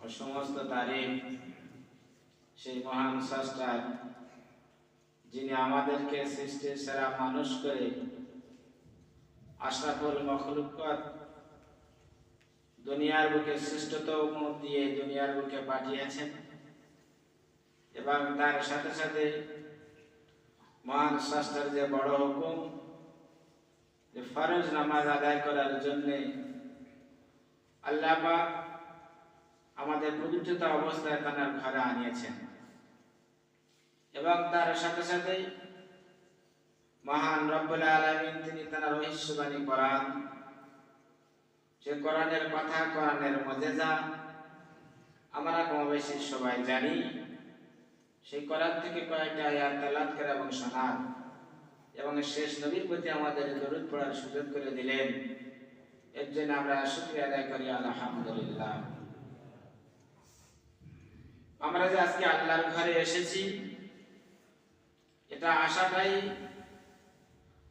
ও সমস্ত তারিফ সেই মহান স্রষ্টার, যিনি আমাদেরকে সৃষ্টির সেরা মানুষ করে আশরাফুল মখলুকাত দুনিয়ার বুকে শ্রেষ্ঠতম দিয়ে দুনিয়ার বুকে পাঠিয়েছেন এবং তার সাথে সাথে মহান স্রষ্টার যে বড় হুকুম যে ফরজ নামাজ আদায় করার জন্য আল্লাহ পাক আমাদের পবিত্রতা অবস্থায় তার ঘরে আনিয়েছেন এবং তার সাথে সাথে মহান রব্বুল আলামিন তিনি তার রহস্যবাণী কোরআন, যে কোরআনের কথা, কোরআনের মুজিজা আমরা কম বেশি সবাই জানি। সেই কোরআন থেকে কয়েকটা আয়াত তেলাওয়াত করা এবং শোনা এবং শেষ নবীর প্রতি আমাদের দরুদ পড়ার সুযোগ করে দিলেন। এর জন্য আমরা শুকরিয়া আদায় করি আলহামদুলিল্লাহ। আমরা যে আজকে আল্লাহর ঘরে এসেছি, এটা আশাটাই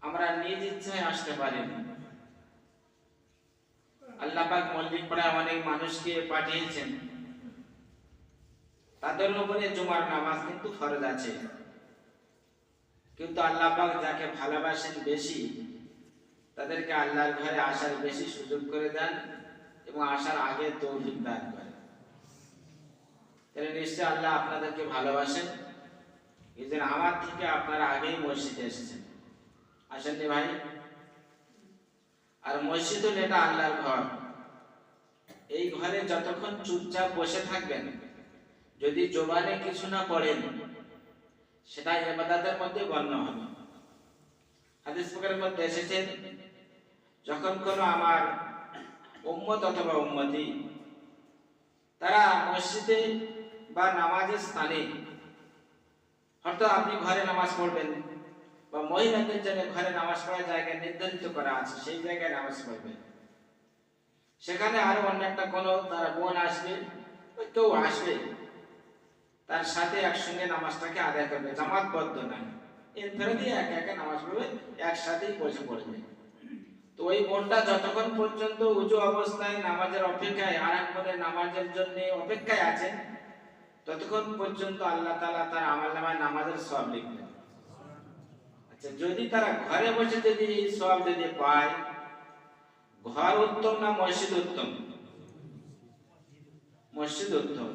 আমরা নিজ ইচ্ছায় আসতে পারিনি। আল্লাহ পাক মসজিদ পড়ায় অনেক মানুষকে পাঠিয়েছেন, তাদের উপরে জুমার নামাজ কিন্তু ফরজ আছে, কিন্তু আল্লাহ পাক যাকে ভালোবাসেন বেশি তাদেরকে আল্লাহর ঘরে আসার বেশি সুযোগ করে দেন এবং আসার আগে তৌফিক দান করেন। তাহলে নিশ্চয় আল্লাহ আপনাদেরকে ভালোবাসেন, এই জন্য আমার থেকে আপনারা আগেই মসজিদে এসেছেন। আসেননি ভাই? আর মসজিদ হলো এটা আল্লাহর ঘর। এই ঘরে যতক্ষণ চুপচাপ বসে থাকবেন, যদি জবানে কিছু না পড়েন, সেটা ইবাদতের মধ্যে গণ্য হবে। হাদিস পাকের মধ্যে এসেছে, যখন কোনো আমার উম্মত অথবা উম্মতি তারা মসজিদে বা নামাজের স্থানে, হয়তো আপনি ঘরে নামাজ পড়বেন বা মহিলাদের জন্য ঘরে নামাজ পড়ার জায়গা নির্ধারিত করা আছে, সেই জায়গায় নামাজ পড়বেন। সেখানে আরো অন্য একটা কোনো তারা বোন আসবে, কেউ আসবে, তার সাথে একসঙ্গে নামাজটাকে আদায় করবে, জামাতবদ্ধ নয়, ইনফিরাদি একা একা নামাজ পড়বে, একসাথেই বসে পড়বে। তো ওই বোনটা যতক্ষণ পর্যন্ত উজু অবস্থায় নামাজের অপেক্ষায়, আর এক বোনের নামাজের জন্য অপেক্ষায় আছেন, ততক্ষণ পর্যন্ত আল্লাহ তাআলা তার আমলনামায় নামাজের সওয়াব লিখবেন। আচ্ছা, যদি তারা ঘরে বসে যদি এই সওয়াব যদি পায়, ঘর উত্তম না মসজিদ উত্তম? মসজিদ উত্তম।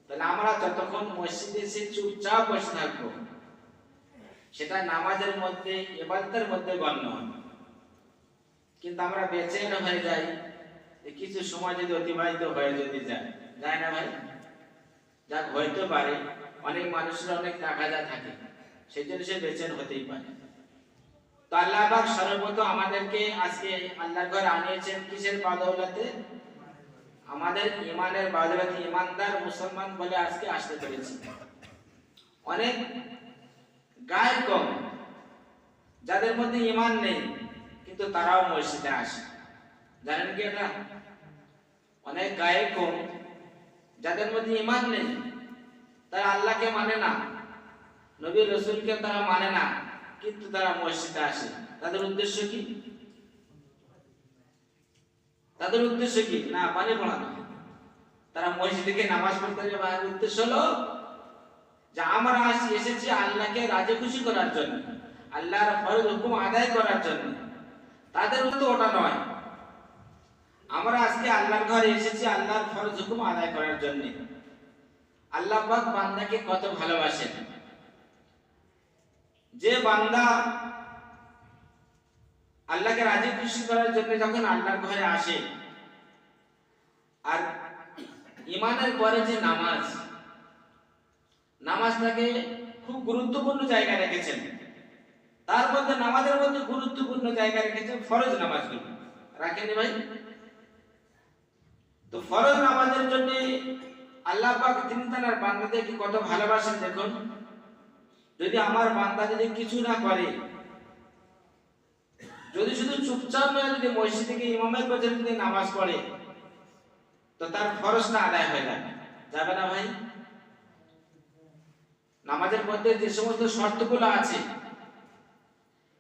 তাহলে আমরা যতক্ষণ মসজিদে এসে চুপচাপ বসে থাকবো, সেটা নামাজের মধ্যে, ইবাদতের মধ্যে গণ্য হবে। কিন্তু আমরা বেচেন হয়ে যাই, কিছু সময় যদি অতিবাহিত হয়ে যদি যায় না ভাই? যাক, হইতে পারে, অনেক মানুষের অনেক টাকা যা থাকে, সেই জন্য সে বেচেন হতেই পারে। তো আল্লাহ পাক সর্বপ্রথম আমাদেরকে আজকে আল্লাহর ঘরে আনিয়েছেন কিসের বদৌলতে? আমাদের ইমানের বদৌলতে। ইমানদার মুসলমান বলে আজকে আসতে পেরেছি। অনেক গায়ের কম, যাদের মধ্যে ইমান নেই, কিন্তু তারাও মসজিদে আসে। জানেন কি এটা? অনেক গায়ের কম, যাদের মধ্যে ইমান নেই, তারা আল্লাহকে মানে না, নবী রাসূলকে তারা মানে না, কিন্তু তারা মসজিদে আসে। তাদের উদ্দেশ্য কি? তাদের উদ্দেশ্য কি? না পানি পড়ানো। তারা মসজিদে নামাজ পড়তে যাওয়ার উদ্দেশ্য হলো যে আমরা এসেছি আল্লাহকে রাজি খুশি করার জন্য, আল্লাহর ফরজ হুকুম আদায় করার জন্য। তাদের তো ওটা নয়। আমরা আজকে আল্লাহর ঘরে এসেছি আল্লাহর ফরজ হুকুম আদায় করার জন্য। আল্লাহ পাক বান্দাকে কত ভালোবাসেন। যে বান্দা আল্লাহকে রাজি খুশি করার জন্য যখন আল্লাহর ঘরে আসে, আর ইমানের পরে যে নামাজটাকে খুব গুরুত্বপূর্ণ জায়গায় রেখেছেন, তার মধ্যে নামাজের মধ্যে গুরুত্বপূর্ণ জায়গা রেখেছেন ফরজ নামাজগুলো। রাখেনি ভাই? তো ফরজ নামাজের জন্য আল্লাহ পাক তিনি তার বান্দাদেরকে কত ভালোবাসেন দেখুন। যদি আমার বান্দা যদি কিছু না করে, যদি শুধু চুপচাপ নয়, যদি মসজিদ থেকে ইমামের কাছে যদি নামাজ পড়ে, তো তার ফরজটা আদায় হয়ে যাবে না ভাই? নামাজের মধ্যে যে সমস্ত শর্তগুলো আছে,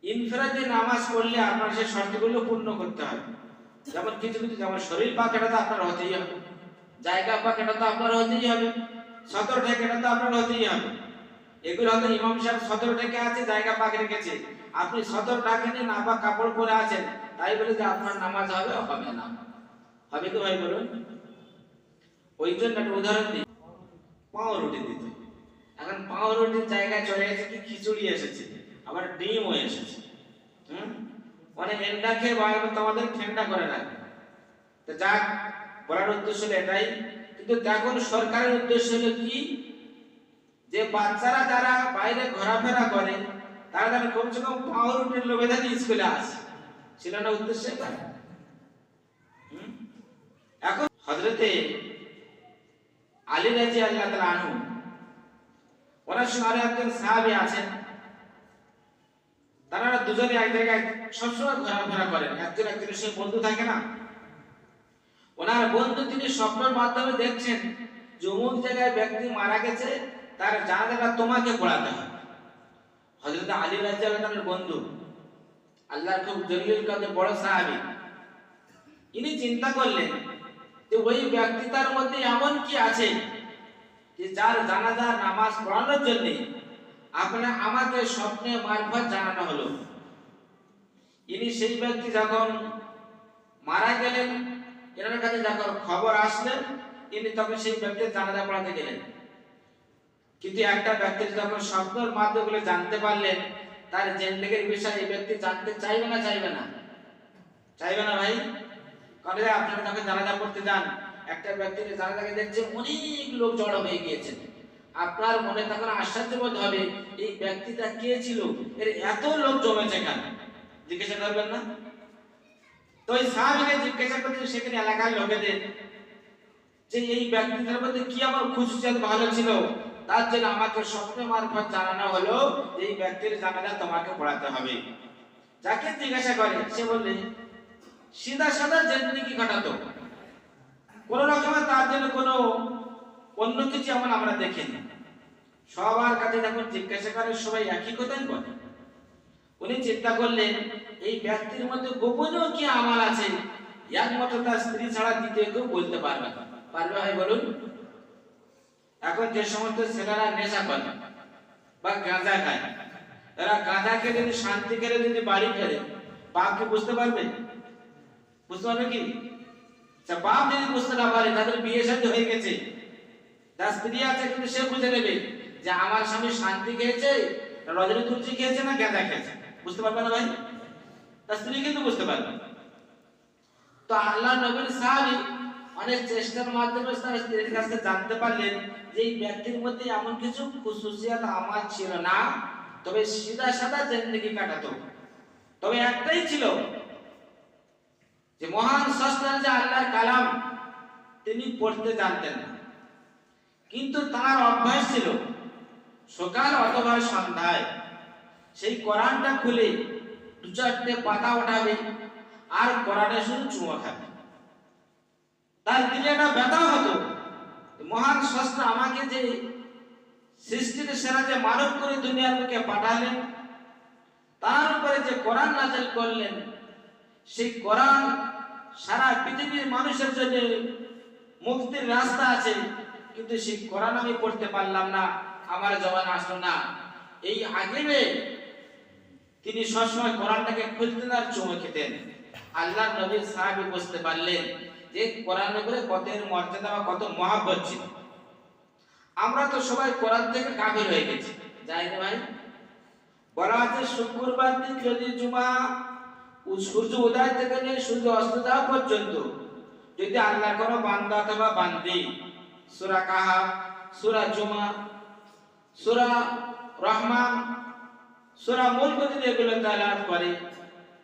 ইনফিরাদে নামাজ পড়লে আপনার সেই শর্তগুলো পূর্ণ করতে হবে। যেমন কিছু যেমন শরীর পাক, এটা তো আপনার হতেই হবে, জায়গা পাক এটা তো আপনার হতেই হবে, সতর ঢেকে এটা তো আপনার হতেই হবে। এগুলো হয়তো ইমাম সাহেব সতর ঢেকে আছে, জায়গা পাক রেখেছে, আপনি সতর ঢাকেনি না বা কাপড় পরে আছেন, তাই বলে যে আপনার নামাজ হবে হবে না, হবে কি ভাই বলুন? ওই জন্য একটা উদাহরণ দিই, পাউরুটি দিতে, এখন পাউরুটির জায়গায় চলে গেছে কি খিচুড়ি এসেছে, আবার ডিমও এসেছে। মানে এন্ডা খেয়ে বাইরে তোমাদের ঠান্ডা করে রাখবে। তো যাক, বলার উদ্দেশ্য হলো এটাই। কিন্তু দেখুন সরকারের উদ্দেশ্য হলো কি, যে বাচ্চারা যারা বাইরে ঘোরাফেরা করে তারা যেন কমসে কম পাউরুটির লোভে যেন স্কুলে আসে, ছিল না উদ্দেশ্য এটা? এখন হযরতে আলী রাদিয়াল্লাহু তাআলা আনহু, ওনার সঙ্গে আরো একজন সাহাবী আছেন, তারা দুজনে এক জায়গায় সবসময় ঘোরাফেরা করেন, একজন একজনের সঙ্গে বন্ধু থাকে না। ওনার বন্ধু তিনি স্বপ্নের মাধ্যমে দেখছেন যে অমুক জায়গায় ব্যক্তি মারা গেছে, তার জানাজাটা তোমাকে পড়াতে হবে। হযরত আলী রাদিয়াল্লাহু তাআলার বন্ধু, আল্লাহর খুব জলিল কদর বড় সাহাবী, ইনি চিন্তা করলেন যে ওই ব্যক্তিটার মধ্যে এমন কি আছে যে যার জানাজা নামাজ পড়ানোর জন্য আমাকে স্বপ্নে মারফত জানানো হলো। ইনি সেই ব্যক্তি যখন মারা গেলেন, এনার কাছে যখন খবর আসলেন, ইনি তখন সেই ব্যক্তির জানাজা পড়াতে গেলেন। কিন্তু একটা ব্যক্তির যখন স্বপ্নের মাধ্যমে জানতে পারলেন তার জিন্দেগীর বিষয়ে, এই ব্যক্তি জানতে চাইবে না? চাইবে না? চাইবে না ভাই? কারণ আপনারা যখন জানাজা পড়তে যান, একটা ব্যক্তির জানাজাকে দেখছেন অনেক লোক জড়ো হয়ে গিয়েছেন, আপনার মনে তখন আশ্চর্য বোধ হবে এই ব্যক্তিটা কে ছিল, এর এত লোক জমেছে কেন? জিজ্ঞাসা করবেন না? তো ওই সাহাবীকে জিজ্ঞাসা করতে সেখানে এলাকার লোকেদের যে এই ব্যক্তিটার মধ্যে কি আমার খুশিয়াত ভালো ছিল, তার জন্য আমাকে স্বপ্নে মারফত জানানো হলো এই ব্যক্তির জানাজা তোমাকে পড়াতে হবে। যাকে জিজ্ঞাসা করে সে বললে সিধা সাদা জিন্দেগি কাটাতো, কোন রকমে তার জন্য কোনো অন্য কিছু এমন আমরা দেখিনি। সবার কাছে যখন জিজ্ঞাসা করে সবাই একই কথাই বলে। উনি চিন্তা করলেন এই ব্যক্তির মধ্যে গোপনীয় কি আমল আছে, একমাত্র তার স্ত্রী ছাড়া দ্বিতীয় কেউ বলতে পারবে না। পারবে ভাই বলুন? এখন যে সমস্ত ছেলেরা নেশা করে বা গাঁজা খায়, তারা গাঁজা খেয়ে যদি শান্তি করে যদি বাড়ি ফেরে, বাপ কি বুঝতে পারবে? বুঝতে পারবে কি? বাপ যদি বুঝতে না পারে, তাদের বিয়ে শাদী হয়ে গেছে, তার স্ত্রী আছে, কিন্তু সে বুঝে নেবে যে আমার স্বামী শান্তি খেয়েছে, রজনী তুলসী খেয়েছে না গাঁজা খেয়েছে। বুঝতে পারবে না ভাই? তার স্ত্রী কিন্তু বুঝতে পারবে। তো আল্লাহ নবীর সাহাবী অনেক চেষ্টার মাধ্যমে তার স্ত্রীর কাছে জানতে পারলেন যে এই ব্যক্তির মধ্যে এমন কিছু খুশুসিয়াত আমার ছিল না, তবে সিধা সাদা জিন্দেগি কাটাতো। তবে একটাই ছিল যে মহান স্রষ্টার যে আল্লাহর কালাম তিনি পড়তে জানতেন না, কিন্তু তার অভ্যাস ছিল সকাল অথবা সন্ধ্যায় সেই কোরআনটা খুলে দু চারটে পাতা ওঠাবে আর কোরআনে শুধু চুমা খাবে। তার দিলে একটা ব্যথা হতো, মহান স্রষ্টা আমাকে যে সৃষ্টির সেরা যে মানব করে দুনিয়ার বুকে পাঠালেন, তার উপরে যে কোরআন নাযিল করলেন, সেই কোরআন সারা পৃথিবীর মানুষের জন্য মুক্তির রাস্তা আছে, কিন্তু সেই কোরআন আমি পড়তে পারলাম না, আমার জবান আসলো না। এই আগেবে তিনি সবসময় কোরআনটাকে খুলতেন আর চুমে খেতেন। আল্লাহ নবীর সাহাবী বুঝতে পারলেন যে কোরআনের উপরে কত মর্যাদা বা কত মহব্বত ছিল। আমরা তো সবাই কোরআন থেকে কাফির হয়ে গেছি, যাই না ভাই? বলা আছে শুক্রবার দিন যদি জুমা সূর্য উদয় থেকে নিয়ে সূর্য অস্ত যাওয়া পর্যন্ত যদি আল্লাহর কোনো বান্দা অথবা বান্দি সূরা কাহাফ, সূরা জুমা, সূরা রহমান, সূরা মুলক যদি এগুলো তেলাওয়াত করে,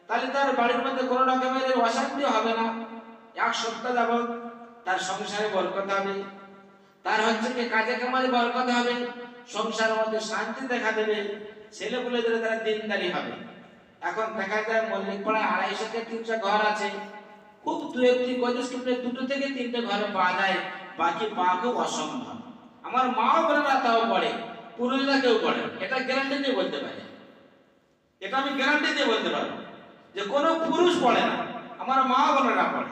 তাহলে তার বাড়ির মধ্যে কোনো রকমের অশান্তি হবে না। এক সপ্তাহ যাবত তার সংসারে বরকত হবে, তার হচ্ছে কি কাজে কামারে বরকত হবে, সংসারের মধ্যে শান্তি দেখা দেবে, ছেলেপুলেদের তারা দিনদারি হবে। এখন দেখা যায় মল্লিকপাড়ায় 250 থেকে 300 ঘর আছে, খুব দু একটি কলেজে দুটো থেকে তিনটে ঘরে পাওয়া যায়, বাকি পাওয়া খুব অসম্ভব। আমার মাও বোনেরা তাও পড়ে, পুরুষরা কেউ পড়ে, এটা গ্যারান্টি দিয়ে বলতে পারে, এটা আমি গ্যারান্টি দিয়ে বলতে পারবো যে কোনো পুরুষ পড়ে না, আমার মা বোনেরা পড়ে।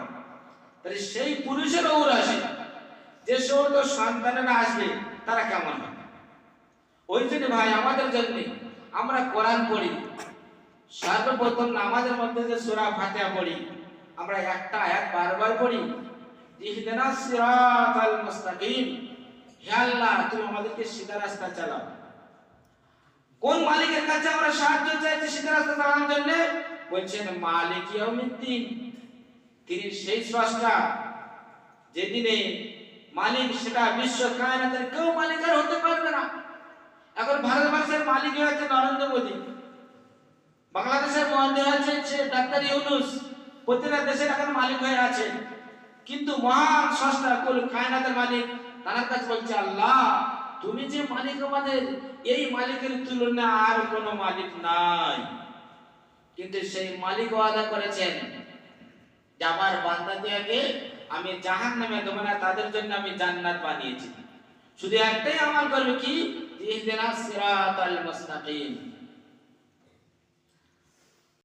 তাহলে সেই পুরুষের ঔর আসে যে সমস্ত সন্তানেরা আসবে তারা কেমন হবে। ওই জন্য ভাই আমাদের জন্য আমরা কোরআন পড়ি, সর্বপ্রথম নামাজের মধ্যে যে সূরা ফাতিহা পড়ি, আমরা একটা আয়াত বারবার পড়ি, ইহদিনাস সিরাতাল মুস্তাকিম, হে আল্লাহ তুমি আমাদেরকে সিধা রাস্তা চালাও। কোন মালিকের কাছে আমরা সাহায্য চাইছি সিধা রাস্তা চালানোর জন্য? বলছেন মালিক ইয়াউমিদ্দিন, তিনি সেই স্রষ্টা যেদিনে মালিক সেটা বিশ্ব কায়নাতের কেউ মালিক আর হতে পারবে না। এখন ভারতবর্ষের মালিক হয়েছে নরেন্দ্র মোদী, বাংলাদেশের মহাদেশ হচ্ছে ডাক্তার ইউনূস, প্রতিটা দেশের এখন মালিক হয়ে আছে। কিন্তু মহান স্রষ্টা কুল কায়নাতের মালিক তার কাছে বলছে আল্লাহ তুমি যে মালিক আমাদের, এই মালিকের তুলনা আর কোনো মালিক নাই। কিন্তু সেই মালিক ওয়াদা করেছেন যে আমার বান্দাদেরকে আমি জাহান্নামে দেব না, তাদের জন্য আমি জান্নাত বানিয়েছি। শুধু একটাই আমল করবে কি, ইহদিনাস সিরাতাল মুস্তাকিম,